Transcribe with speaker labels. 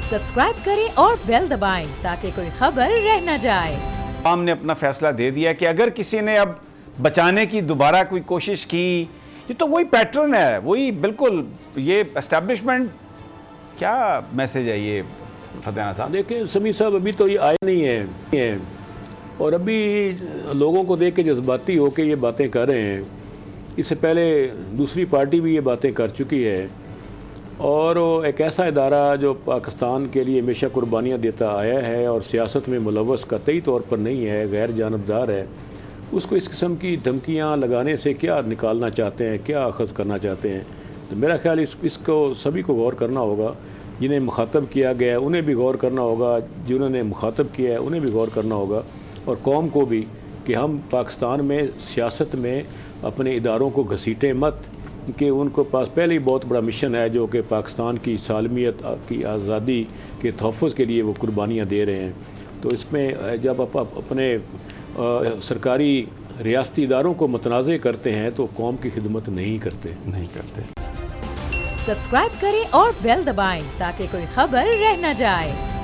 Speaker 1: Subscribe करें और bell दबाएं ताकि कोई खबर रह न जाए।
Speaker 2: आवाम ने अपना फैसला दे दिया कि अगर किसी ने अब बचाने की दोबारा कोई कोशिश की, ये तो वही पैटर्न है, वही बिल्कुल ये एस्टैब्लिशमेंट। क्या मैसेज है ये फतेहाना साहब?
Speaker 3: देखें समी साहब, अभी तो ये आए नहीं है और अभी लोगों को देख के जज्बाती हो के ये बातें कर रहे हैं। इससे पहले दूसरी पार्टी भी ये बातें कर चुकी है और एक ऐसा इदारा जो पाकिस्तान के लिए हमेशा कुर्बानियाँ देता आया है और सियासत में मुलव्वस कतई तौर पर नहीं है, गैर जानबदार है, उसको इस किस्म की धमकियाँ लगाने से क्या निकालना चाहते हैं, क्या अखज़ करना चाहते हैं? तो मेरा ख्याल इसको सभी को गौर करना होगा। जिन्हें मुखातब किया गया है उन्हें भी गौर करना होगा, जिन्होंने मुखातब किया है उन्हें भी गौर करना होगा, और कौम को भी कि हम पाकिस्तान में सियासत में अपने इदारों को घसीटें मत, कि उनको पास पहले ही बहुत बड़ा मिशन है जो कि पाकिस्तान की सालमियत की आज़ादी के तहफ़्फ़ुज़ के लिए वो कुर्बानियाँ दे रहे हैं। तो इसमें जब आप अपने सरकारी रियासती इदारों को मुतनाज़ करते हैं तो कौम की खिदमत नहीं करते।
Speaker 1: सब्सक्राइब करें और बेल दबाएं ताकि कोई खबर रह न जाए।